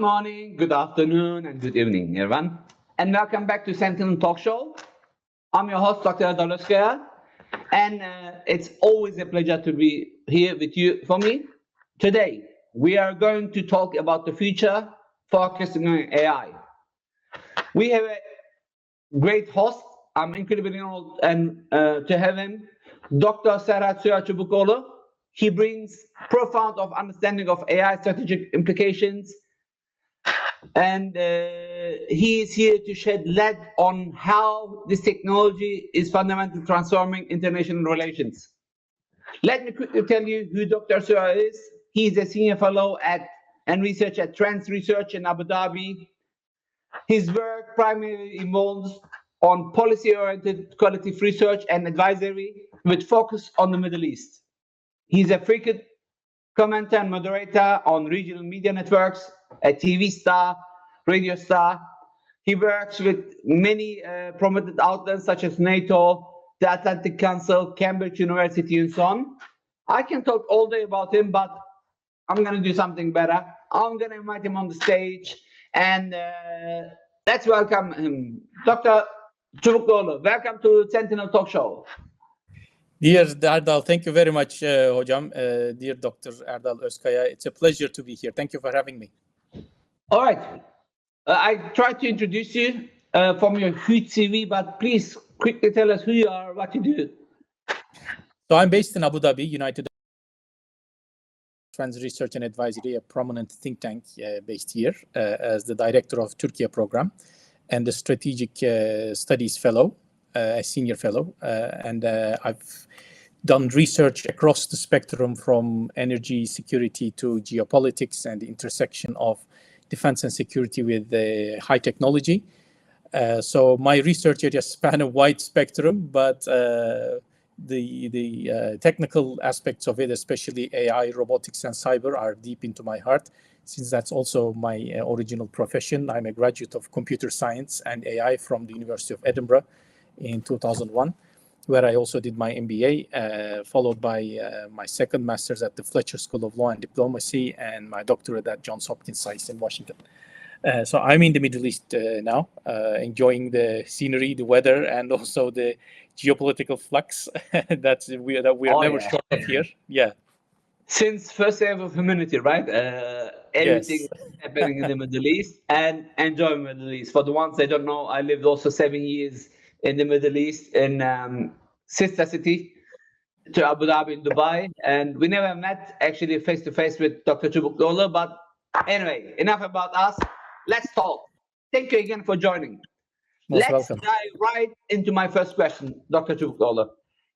Good morning, good afternoon, and good evening, everyone. And welcome back to Sentinel Talk Show. I'm your host, Dr. Serhat Süha, and it's always a pleasure to be here with you for me. Today, we are going to talk about the future, focusing on AI. We have a great host. I'm incredibly honored and to have him, Dr. Serhat Süha Çubukçuoğlu. He brings profound of understanding of AI strategic implications, and he is here to shed light on how this technology is fundamentally transforming international relations. Let me quickly tell you who Dr. Süha is. He is a senior fellow and researcher at Trends Research in Abu Dhabi. His work primarily involves on policy-oriented qualitative research and advisory with focus on the Middle East. He's a frequent commentator and moderator on regional media networks, a TV star, radio star. He works with many prominent outlets such as NATO, the Atlantic Council, Cambridge University, and so on. I can talk all day about him, but I'm going to do something better. I'm going to invite him on the stage, and let's welcome him. Dr. Çubukçuoğlu, welcome to Sentinel Talk Show. Dear Erdal, thank you very much, Hocam. Dear Dr. Erdal Özkaya, it's a pleasure to be here. Thank you for having me. All right. I tried to introduce you from your huge CV, but please quickly tell us who you are, what you do. So I'm based in Abu Dhabi, United Trends Research and Advisory, a prominent think tank based here as the director of Turkey program and the Strategic Studies Fellow, a senior fellow. And I've done research across the spectrum from energy security to geopolitics and the intersection of defense and security with high technology. So my research areas span a wide spectrum, but the technical aspects of it, especially AI, robotics, and cyber, are deep into my heart, since that's also my original profession. I'm a graduate of computer science and AI from the University of Edinburgh in 2001, where I also did my MBA, followed by my second master's at the Fletcher School of Law and Diplomacy and my doctorate at Johns Hopkins Science in Washington. So I'm in the Middle East now, enjoying the scenery, the weather, and also the geopolitical flux that we are never short of here. Yeah. Since first day of humanity, right? Everything happening in the Middle East, and enjoy Middle East. For the ones that don't know, I lived also 7 years in the Middle East in sister city to Abu Dhabi in Dubai, and we never met actually face to face with Dr. Çubukçuoğlu. But anyway, enough about us. Let's talk. Thank you again for joining. Let's dive right into my first question, Dr. Çubukçuoğlu.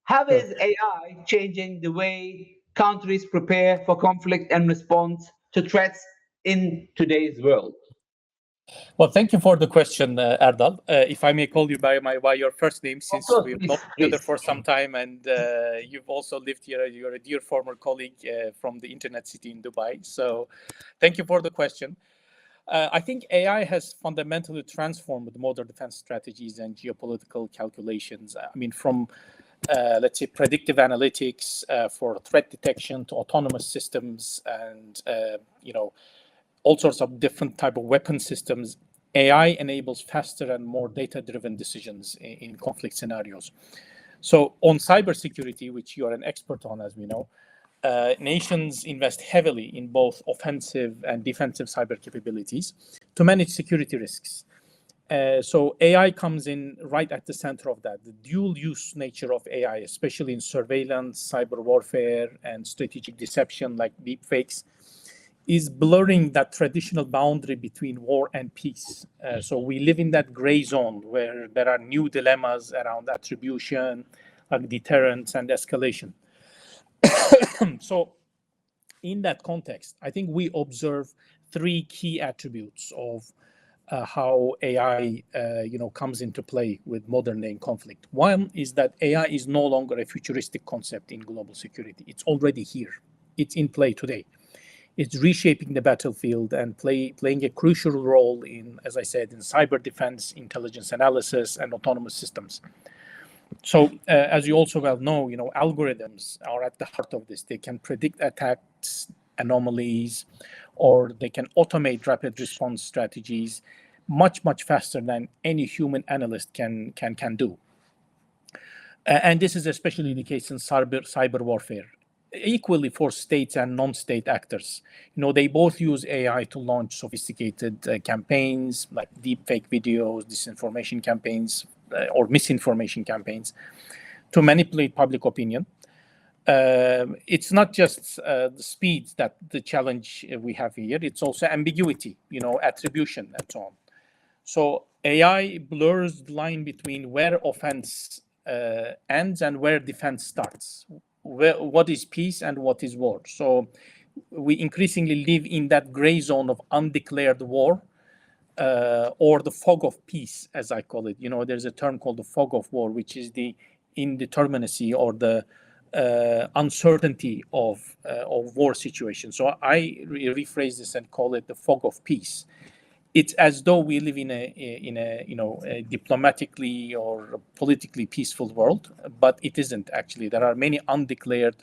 How is AI changing the way countries prepare for conflict and respond to threats in today's world? Well, thank you for the question, Erdal. If I may call you by your first name, since we've known together for some time, and you've also lived here. You're a dear former colleague from the internet city in Dubai. So thank you for the question. I think AI has fundamentally transformed modern defense strategies and geopolitical calculations. I mean, from let's say predictive analytics for threat detection to autonomous systems and all sorts of different type of weapon systems. AI enables faster and more data-driven decisions in conflict scenarios. So on cybersecurity, which you are an expert on, as we know, nations invest heavily in both offensive and defensive cyber capabilities to manage security risks. So AI comes in right at the center of that. The dual-use nature of AI, especially in surveillance, cyber warfare, and strategic deception like deepfakes, is blurring that traditional boundary between war and peace. So we live in that gray zone where there are new dilemmas around attribution, like deterrence and escalation. So in that context, I think we observe three key attributes of how AI comes into play with modern day conflict. One is that AI is no longer a futuristic concept in global security. It's already here. It's in play today. It's reshaping the battlefield and playing a crucial role in, as I said, in cyber defense, intelligence analysis, and autonomous systems. So, as you also well know, algorithms are at the heart of this. They can predict attacks, anomalies, or they can automate rapid response strategies much faster than any human analyst can do. And this is especially the case in cyber warfare. Equally for states and non-state actors. They both use AI to launch sophisticated campaigns like deepfake videos, disinformation campaigns, or misinformation campaigns to manipulate public opinion. It's not just the speed that the challenge we have here, it's also ambiguity, attribution and so on. So AI blurs the line between where offense ends and where defense starts. What is peace and what is war? So we increasingly live in that gray zone of undeclared war, or the fog of peace, as I call it. There's a term called the fog of war, which is the indeterminacy or the uncertainty of war situation. So I rephrase this and call it the fog of peace. It's as though we live in a diplomatically or politically peaceful world, but it isn't actually. There are many undeclared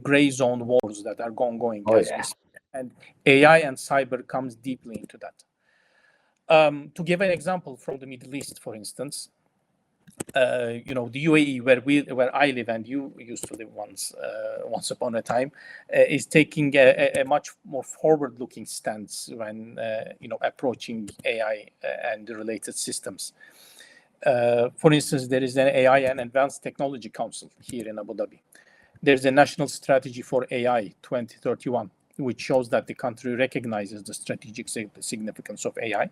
gray zone wars that are going as we speak. And AI and cyber comes deeply into that. To give an example from the Middle East, for instance, the UAE, where I live and you used to live once upon a time, is taking a much more forward-looking stance when approaching AI and the related systems. For instance, there is an AI and Advanced Technology Council here in Abu Dhabi. There's a National Strategy for AI 2031, which shows that the country recognizes the strategic significance of AI.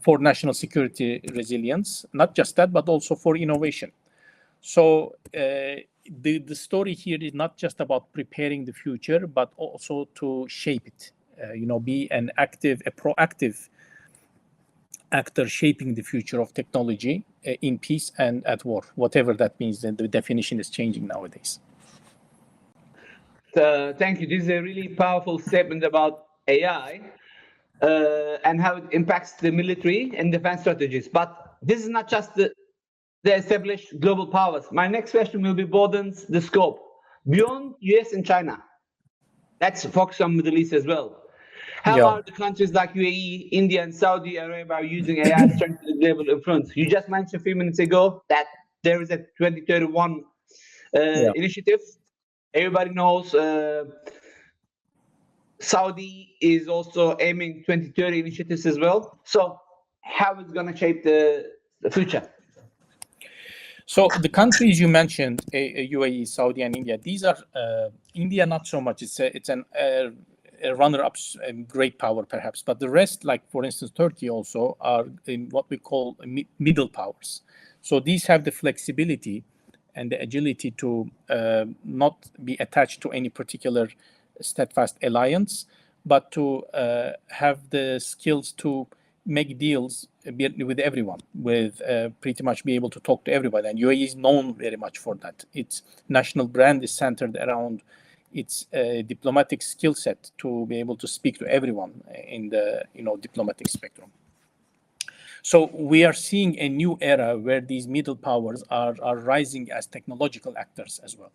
For national security resilience, not just that, but also for innovation. So the story here is not just about preparing the future, but also to shape it. Be a proactive actor shaping the future of technology in peace and at war, whatever that means. And the definition is changing nowadays. Thank you. This is a really powerful statement about AI. And how it impacts the military and defense strategies. But this is not just the established global powers. My next question will be broadens the scope beyond US and China. Let's focus on Middle East as well. How are the countries like UAE, India, and Saudi Arabia using AI to strengthen the global influence? You just mentioned a few minutes ago that there is a 2031 initiative. Everybody knows Saudi is also aiming 2030 initiatives as well. So how is it going to shape the future? So the countries you mentioned, UAE, Saudi, and India, these are India not so much. It's a runner-up, great power perhaps, but the rest, like for instance Turkey, also are in what we call middle powers. So these have the flexibility and the agility to not be attached to any particular steadfast alliance, but to have the skills to make deals with everyone, with pretty much be able to talk to everybody. And UAE is known very much for that. Its national brand is centered around its diplomatic skill set to be able to speak to everyone in the diplomatic spectrum. So we are seeing a new era where these middle powers are rising as technological actors as well.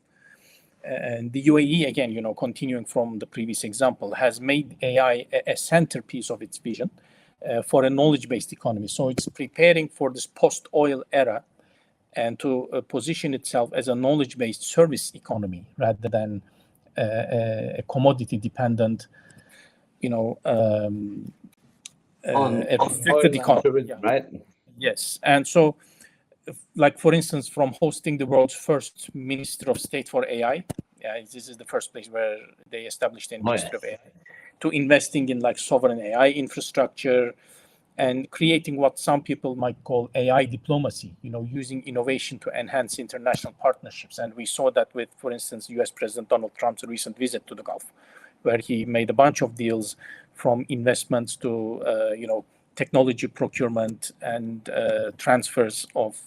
And the UAE, again, continuing from the previous example, has made AI a centerpiece of its vision for a knowledge-based economy. So it's preparing for this post-oil era and to position itself as a knowledge-based service economy rather than a commodity-dependent, a restricted economy. Right? Yes, and so, like for instance, from hosting the world's first Minister of State for AI, this is the first place where they established a Ministry of AI, to investing in like sovereign AI infrastructure and creating what some people might call AI diplomacy, using innovation to enhance international partnerships. And we saw that with, for instance, US President Donald Trump's recent visit to the Gulf, where he made a bunch of deals from investments to, technology procurement and transfers of,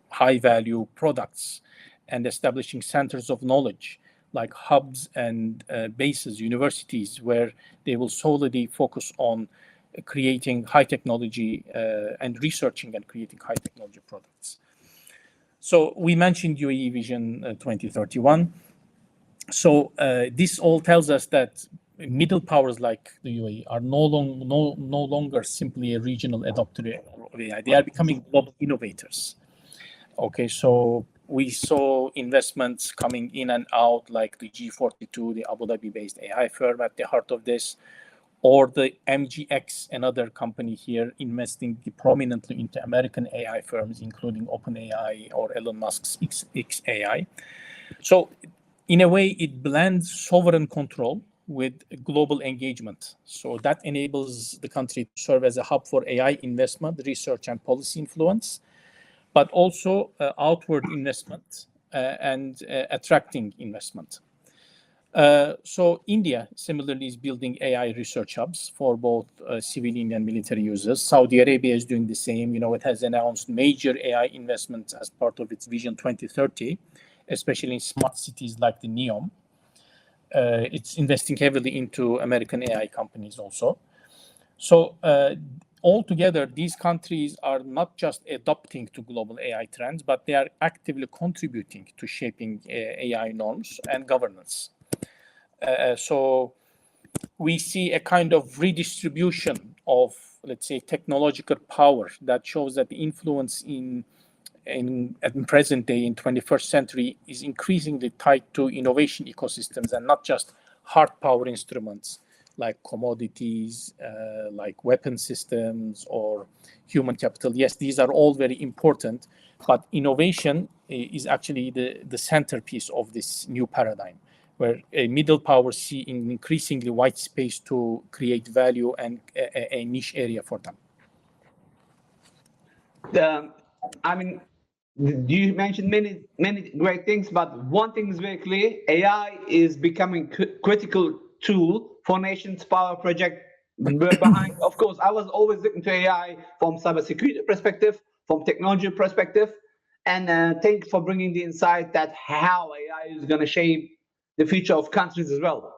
high value products, and establishing centers of knowledge like hubs and bases, universities, where they will solely focus on creating high technology and researching and creating high technology products. So we mentioned UAE Vision 2031. So this all tells us that middle powers like the UAE are no longer simply a regional adopter of AI. They are becoming global innovators. Okay, so we saw investments coming in and out, like the G42, the Abu Dhabi-based AI firm at the heart of this, or the MGX, another company here, investing prominently into American AI firms, including OpenAI or Elon Musk's XAI. So in a way, it blends sovereign control with global engagement. So that enables the country to serve as a hub for AI investment, research, and policy influence, but also outward investment and attracting investment. So India similarly is building AI research hubs for both civilian and military users. Saudi Arabia is doing the same. It has announced major AI investments as part of its Vision 2030, especially in smart cities like the NEOM. It's investing heavily into American AI companies also. So altogether, these countries are not just adopting to global AI trends, but they are actively contributing to shaping AI norms and governance. So we see a kind of redistribution of, let's say, technological power that shows that the influence in present day, in 21st century, is increasingly tied to innovation ecosystems and not just hard power instruments like commodities, like weapon systems or human capital. Yes, these are all very important, but innovation is actually the centerpiece of this new paradigm, where a middle powers see in increasingly wide space to create value and a niche area for them. You mentioned many great things, but one thing is very clear: AI is becoming critical tool for nations' power project. Behind, of course, I was always looking to AI from cybersecurity perspective, from technology perspective, and thank you for bringing the insight that how AI is going to shape the future of countries as well.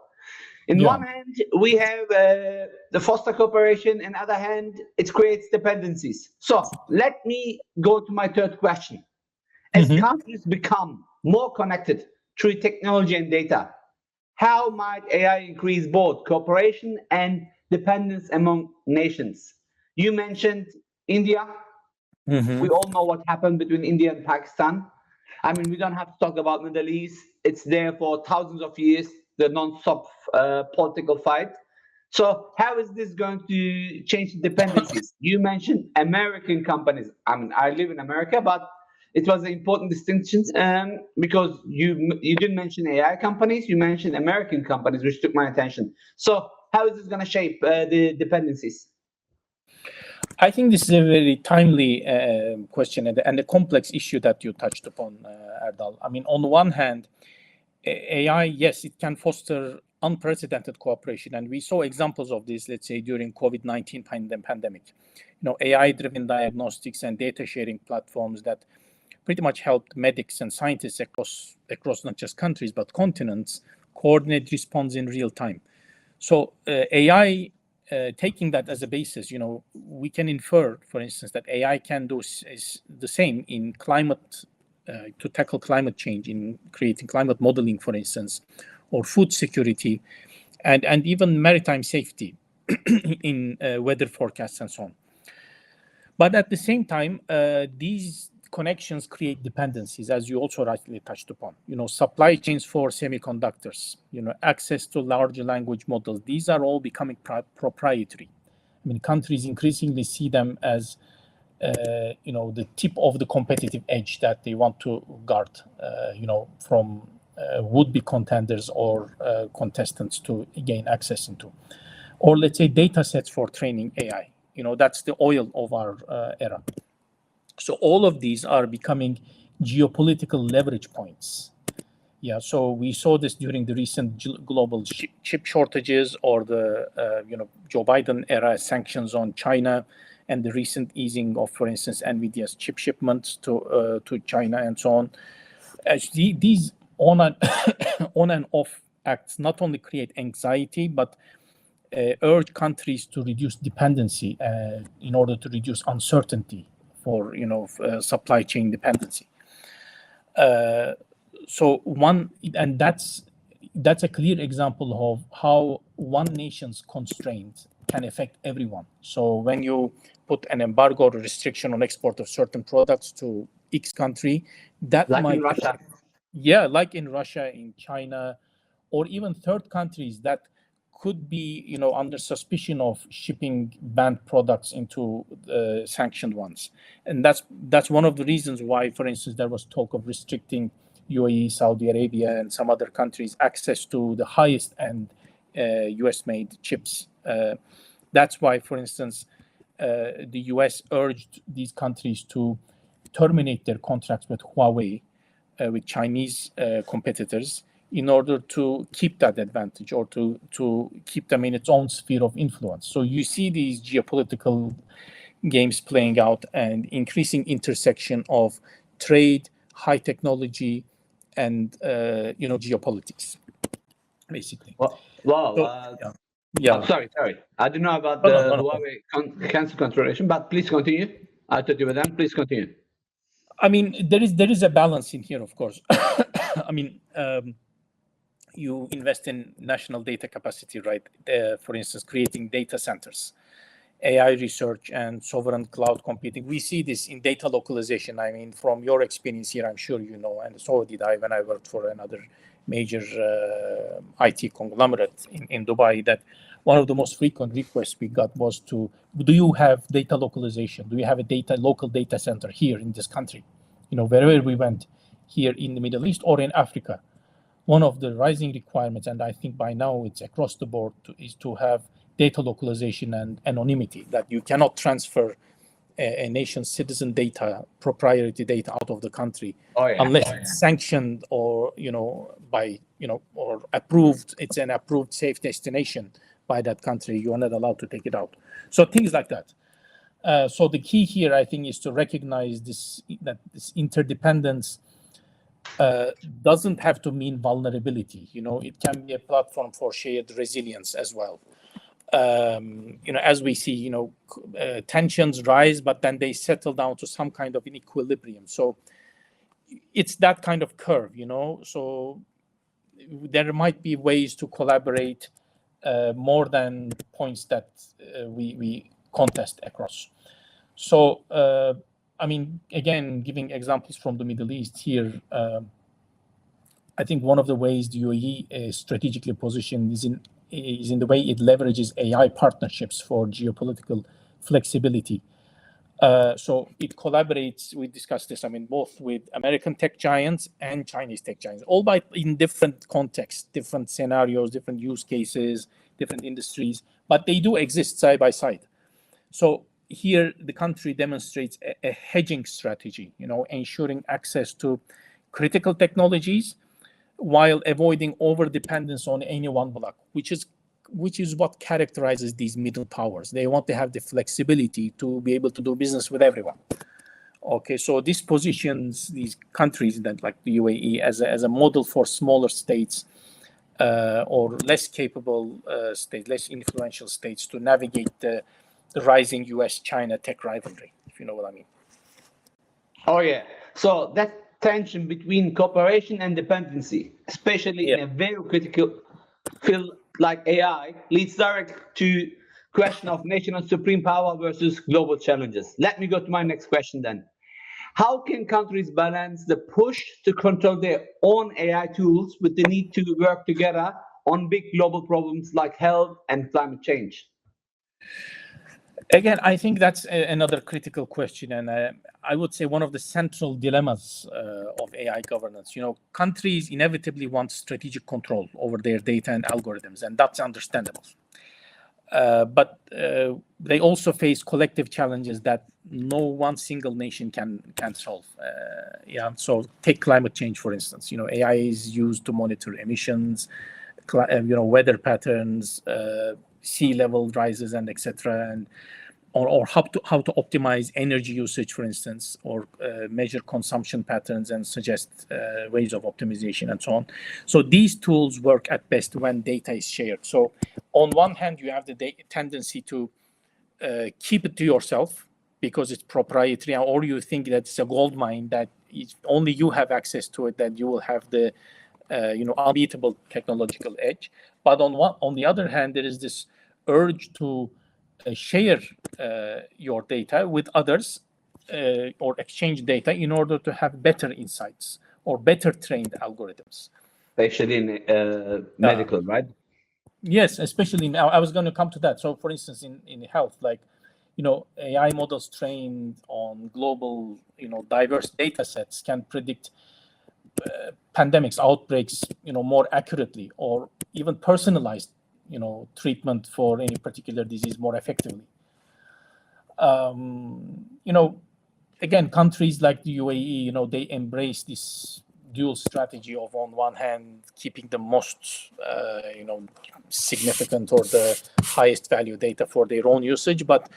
In one hand, we have the foster cooperation. In the other hand, it creates dependencies. So let me go to my third question. As countries become more connected through technology and data, how might AI increase both cooperation and dependence among nations? You mentioned India. We all know what happened between India and Pakistan. We don't have to talk about Middle East. It's there for thousands of years, the non-stop political fight. So how is this going to change the dependencies? You mentioned American companies. I live in America, but it was an important distinction because you didn't mention AI companies, you mentioned American companies, which took my attention. So how is this going to shape the dependencies? I think this is a very timely question and a complex issue that you touched upon, Erdal. On the one hand, AI, yes, it can foster unprecedented cooperation. And we saw examples of this, let's say, during COVID-19 pandemic. AI-driven diagnostics and data sharing platforms that pretty much helped medics and scientists across not just countries, but continents, coordinate response in real time. So AI, taking that as a basis, we can infer, for instance, that AI can do the same in climate, to tackle climate change, in creating climate modeling, for instance, or food security, and even maritime safety in weather forecasts and so on. But at the same time, these connections create dependencies, as you also rightly touched upon. Supply chains for semiconductors, access to large language models. These are all becoming proprietary. Countries increasingly see them as, the tip of the competitive edge that they want to guard, from would-be contenders or contestants to gain access into. Or let's say data sets for training AI. That's the oil of our era. So all of these are becoming geopolitical leverage points. So we saw this during the recent global chip shortages, or the Joe Biden era sanctions on China, and the recent easing of, for instance, NVIDIA's chip shipments to China and so on. These on and off acts not only create anxiety, but urge countries to reduce dependency in order to reduce uncertainty for supply chain dependency. And that's that's a clear example of how one nation's constraint can affect everyone. So when you put an embargo or restriction on export of certain products to X country, that Like might in Russia. affect, like in Russia, in China, or even third countries that could be, under suspicion of shipping banned products into sanctioned ones. And that's one of the reasons why, for instance, there was talk of restricting UAE, Saudi Arabia, and some other countries access to the highest end US-made chips. That's why, for instance, the US urged these countries to terminate their contracts with Huawei, with Chinese competitors, in order to keep that advantage or to keep them in its own sphere of influence. So you see these geopolitical games playing out and increasing intersection of trade, high technology, and geopolitics, basically. Wow. So, yeah. Oh, sorry. I don't know about No, the no. Huawei cancel consideration, but please continue. I thought you were done. Please continue. I mean, there is a balance in here, of course. I mean, you invest in national data capacity, right? For instance, creating data centers, AI research, and sovereign cloud computing. We see this in data localization. I mean, from your experience here, I'm sure you know, and so did I when I worked for another major IT conglomerate in Dubai, that one of the most frequent requests we got was do you have data localization? Do you have a local data center here in this country? Wherever we went, here in the Middle East or in Africa, one of the rising requirements, and I think by now it's across the board, is to have data localization and anonymity, that you cannot transfer a nation's citizen data, proprietary data, out of the country unless it's sanctioned or or approved. It's an approved safe destination by that country. You are not allowed to take it out. So things like that. So the key here, I think, is to recognize that this interdependence doesn't have to mean vulnerability. It can be a platform for shared resilience as well. As we see, tensions rise, but then they settle down to some kind of an equilibrium. So it's that kind of curve, So there might be ways to collaborate more than points that we contest across. So, I mean, again, giving examples from the Middle East here, I think one of the ways the UAE is strategically positioned is in the way it leverages AI partnerships for geopolitical flexibility. So it collaborates, we discussed this, I mean, both with American tech giants and Chinese tech giants, all in different contexts, different scenarios, different use cases, different industries, but they do exist side by side. So here the country demonstrates a hedging strategy, ensuring access to critical technologies while avoiding over-dependence on any one block, which is what characterizes these middle powers. They want to have the flexibility to be able to do business with everyone. Okay, so this positions these countries, that like the UAE, as a model for smaller states or less capable states, less influential states, to navigate the rising US-China tech rivalry, if you know what I mean. Oh, yeah. So that tension between cooperation and dependency, especially in a very critical field like AI, leads direct to question of national supreme power versus global challenges. Let me go to my next question then. How can countries balance the push to control their own AI tools with the need to work together on big global problems like health and climate change? Again, I think that's another critical question, and I would say one of the central dilemmas of AI governance. Countries inevitably want strategic control over their data and algorithms, and that's understandable. But they also face collective challenges that no one single nation can solve. So take climate change, for instance. AI is used to monitor emissions, weather patterns, sea level rises, and etc. And or how to optimize energy usage, for instance, or measure consumption patterns and suggest ways of optimization and so on. So these tools work at best when data is shared. So on one hand, you have the tendency to keep it to yourself because it's proprietary, or you think that it's a gold mine that only you have access to it, that you will have the unbeatable technological edge. But on the other hand, there is this urge to share your data with others or exchange data in order to have better insights or better trained algorithms. Especially in medical, right? Yes, especially now. I was going to come to that. So, for instance, in health, like, AI models trained on global, diverse data sets can predict pandemics, outbreaks, more accurately, or even personalized, treatment for any particular disease more effectively. Again, countries like the UAE, they embrace this dual strategy of, on one hand, keeping the most, significant or the highest value data for their own usage, but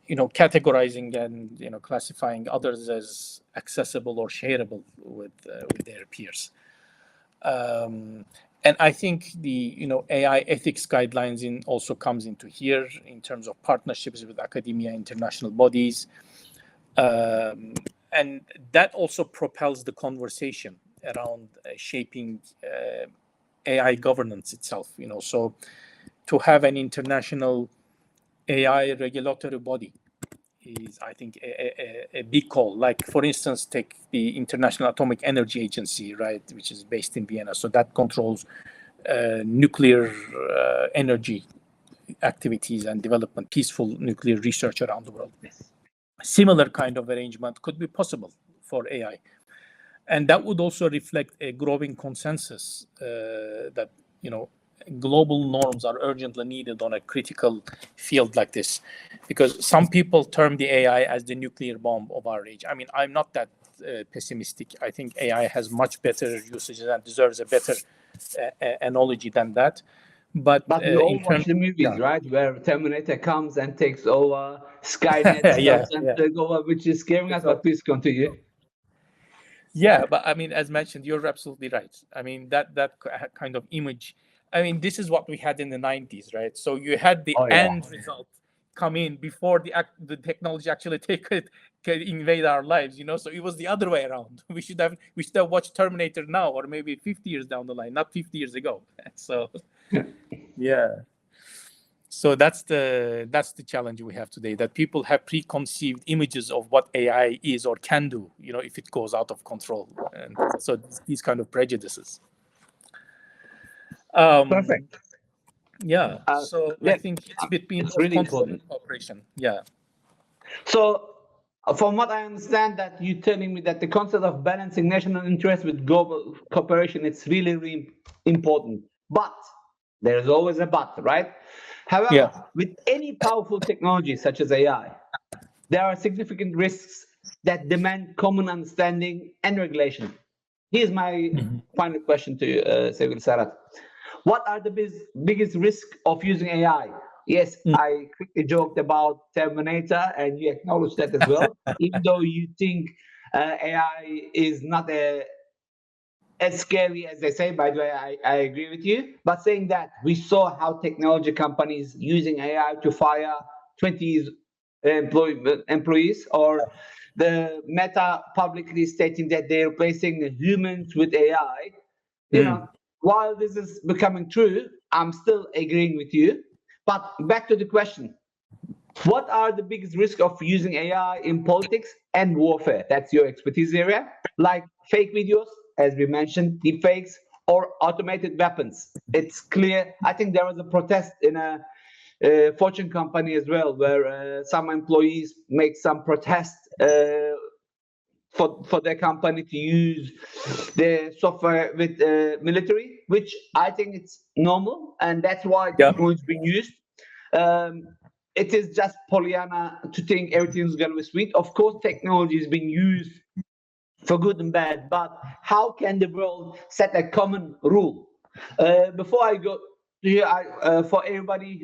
categorizing and classifying others as accessible or shareable with their peers. And I think the AI ethics guidelines also comes into here in terms of partnerships with academia, international bodies, and that also propels the conversation around shaping AI governance itself. So to have an international AI regulatory body is, I think, a big call. Like, for instance, take the International Atomic Energy Agency, right, which is based in Vienna. So that controls nuclear energy activities and development, peaceful nuclear research around the world. Similar kind of arrangement could be possible for AI. And that would also reflect a growing consensus that, global norms are urgently needed on a critical field like this, because some people term the AI as the nuclear bomb of our age. I mean, I'm not that pessimistic. I think AI has much better usages and deserves a better analogy than that. But we all watch the movies, right, where Terminator comes and takes over, Skynet comes and takes over, which is scaring us. But please continue. Yeah, but I mean, as mentioned, you're absolutely right. I mean, that kind of image. I mean, this is what we had in the 90s, right? So you had the end result come in before the technology actually can invade our lives, So it was the other way around. We should have watched Terminator now, or maybe 50 years down the line, not 50 years ago. So, yeah. So that's the challenge we have today, that people have preconceived images of what AI is or can do, if it goes out of control. And so these kind of prejudices. Perfect. Yeah. So I think it's between really control and cooperation. Yeah. So from what I understand, that you're telling me that the concept of balancing national interest with global cooperation, it's really, really important. But there is always a but, right? However, with any powerful technology such as AI, there are significant risks that demand common understanding and regulation. Here's my final question to you, Serhat. What are the biggest risks of using AI? Yes, I quickly joked about Terminator, and you acknowledge that as well, even though you think AI is not as scary as they say. By the way, I agree with you. But saying that, we saw how technology companies using AI to fire 20 employees, or the Meta publicly stating that they're replacing humans with AI. While this is becoming true, I'm still agreeing with you. But back to the question. What are the biggest risks of using AI in politics and warfare? That's your expertise area. Like fake videos, as we mentioned, deepfakes, or automated weapons. It's clear. I think there was a protest in a Fortune company as well, where some employees make some protest for their company to use their software with military, which I think it's normal, and that's why technology is being used. It is just Pollyanna to think everything's going to be sweet. Of course, technology is being used for good and bad, but how can the world set a common rule? Before I go here, for everybody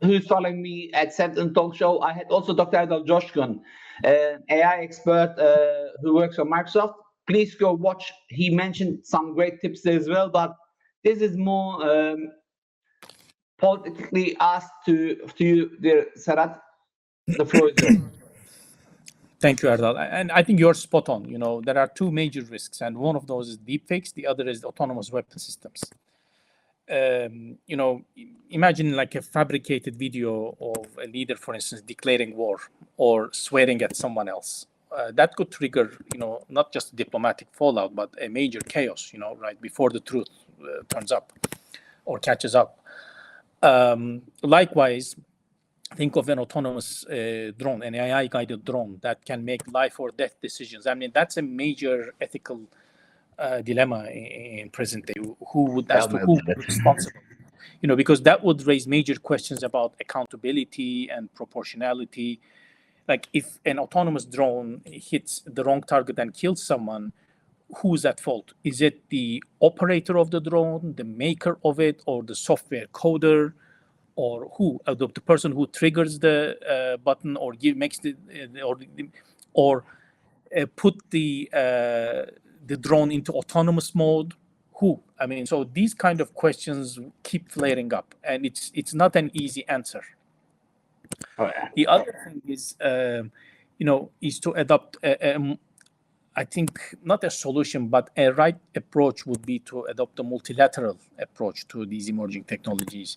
who's following me at Sentinel Talk Show, I had also Dr. Erdal Coşkun, an AI expert who works for Microsoft. Please go watch. He mentioned some great tips there as well, but this is more politically asked to you, dear Serhat. The floor is yours. Thank you, Erdal. And I think you're spot on. There are two major risks, and one of those is deepfakes. The other is autonomous weapon systems. Imagine like a fabricated video of a leader, for instance, declaring war or swearing at someone else. That could trigger, not just diplomatic fallout, but a major chaos, right before the truth turns up or catches up. Likewise, think of an autonomous drone, an AI-guided drone that can make life or death decisions. I mean, that's a major ethical dilemma in present day. Who would be responsible? Because that would raise major questions about accountability and proportionality. Like if an autonomous drone hits the wrong target and kills someone, who's at fault? Is it the operator of the drone, the maker of it, or the software coder? Or who? The person who triggers the button or put the drone into autonomous mode? Who? I mean, so these kind of questions keep flaring up, and it's not an easy answer. Oh, yeah. The other thing is, is to adopt. I think not a solution, but a right approach would be to adopt a multilateral approach to these emerging technologies.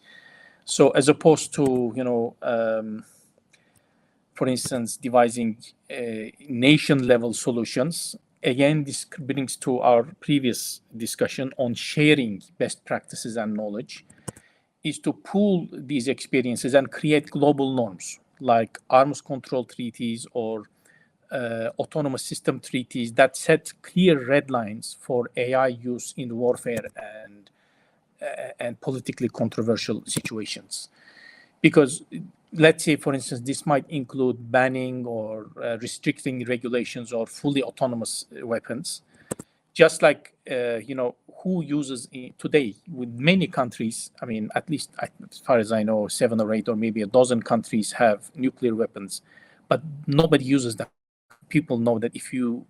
So as opposed to, for instance, devising nation-level solutions, again, this brings to our previous discussion on sharing best practices and knowledge, is to pool these experiences and create global norms like arms control treaties or autonomous system treaties that set clear red lines for AI use in warfare and politically controversial situations. Because let's say, for instance, this might include banning or restricting regulations or fully autonomous weapons. Just like, who uses today with many countries, I mean, at least as far as I know, 7 or 8 or maybe a dozen countries have nuclear weapons, but nobody uses them. People know that if you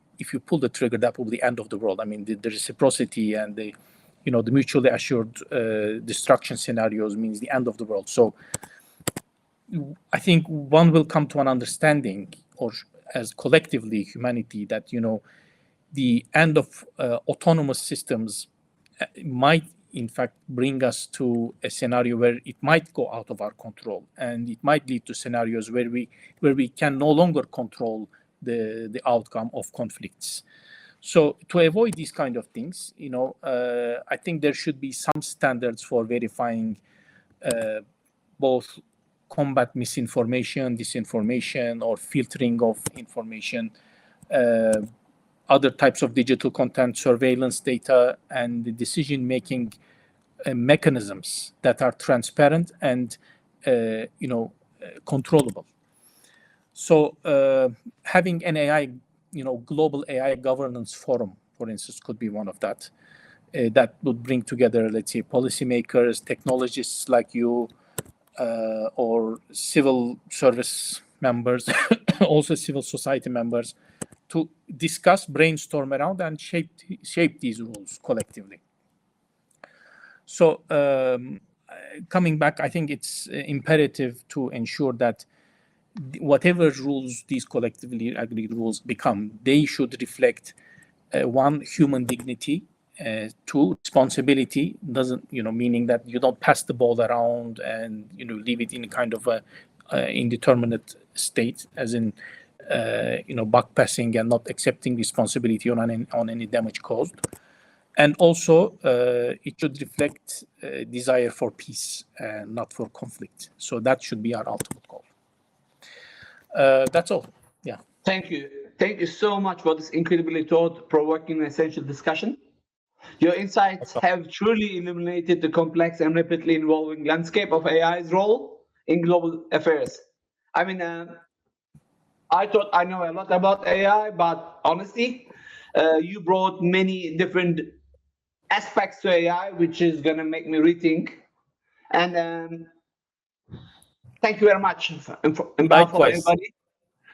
pull the trigger, that will be the end of the world. I mean, the reciprocity and the mutually assured destruction scenarios means the end of the world. So I think one will come to an understanding, or as collectively humanity, that the end of autonomous systems might in fact bring us to a scenario where it might go out of our control, and it might lead to scenarios where we can no longer control the outcome of conflicts. So to avoid these kind of things, I think there should be some standards for verifying both combat misinformation, disinformation, or filtering of information, other types of digital content, surveillance data, and the decision-making mechanisms that are transparent and controllable. So having an AI, global AI governance forum, for instance, could be one of that. That would bring together, let's say, policymakers, technologists like you, or civil service members, also civil society members, to discuss, brainstorm around, and shape these rules collectively. So coming back, I think it's imperative to ensure that whatever rules these collectively agreed rules become, they should reflect one, human dignity, two, responsibility, meaning that you don't pass the ball around and leave it in kind of a indeterminate state, as in buck passing and not accepting responsibility on any damage caused. And also it should reflect desire for peace and not for conflict. So that should be our ultimate goal. That's all. Yeah. Thank you. Thank you so much for this incredibly thought-provoking and essential discussion. Your insights have truly illuminated the complex and rapidly evolving landscape of AI's role in global affairs. I mean, I thought I know a lot about AI, but honestly, you brought many different aspects to AI, which is going to make me rethink. And thank you very much, on behalf of everybody.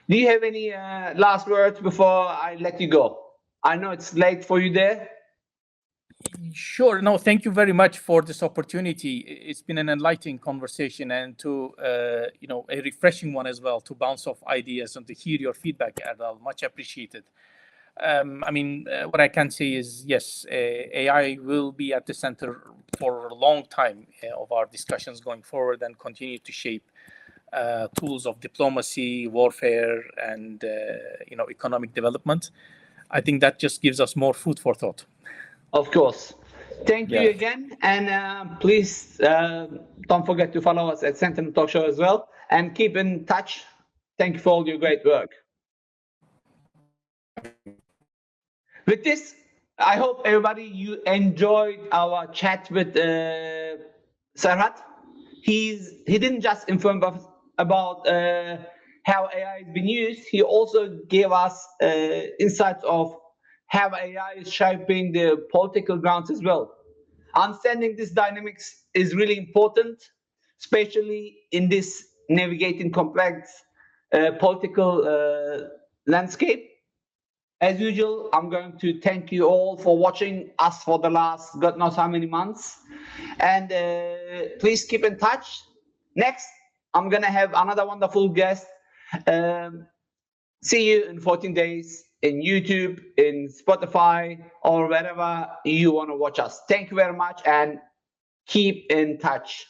Do you have any last words before I let you go? I know it's late for you there. Sure. No, thank you very much for this opportunity. It's been an enlightening conversation and to a refreshing one as well to bounce off ideas and to hear your feedback, Erdal. Much appreciated. What I can say is yes, AI will be at the center for a long time of our discussions going forward and continue to shape tools of diplomacy, warfare, and economic development. I think that just gives us more food for thought. Of course. Thank you again. And please don't forget to follow us at Sentinel Talk Show as well. And keep in touch. Thank you for all your great work. With this, I hope everybody you enjoyed our chat with Serhat. He didn't just inform us about how AI has been used. He also gave us insights of how AI is shaping the political grounds as well. Understanding this dynamics is really important, especially in this navigating complex political landscape. As usual, I'm going to thank you all for watching us for the last God knows how many months. And please keep in touch. Next, I'm going to have another wonderful guest. See you in 14 days in YouTube, in Spotify, or wherever you want to watch us. Thank you very much and keep in touch.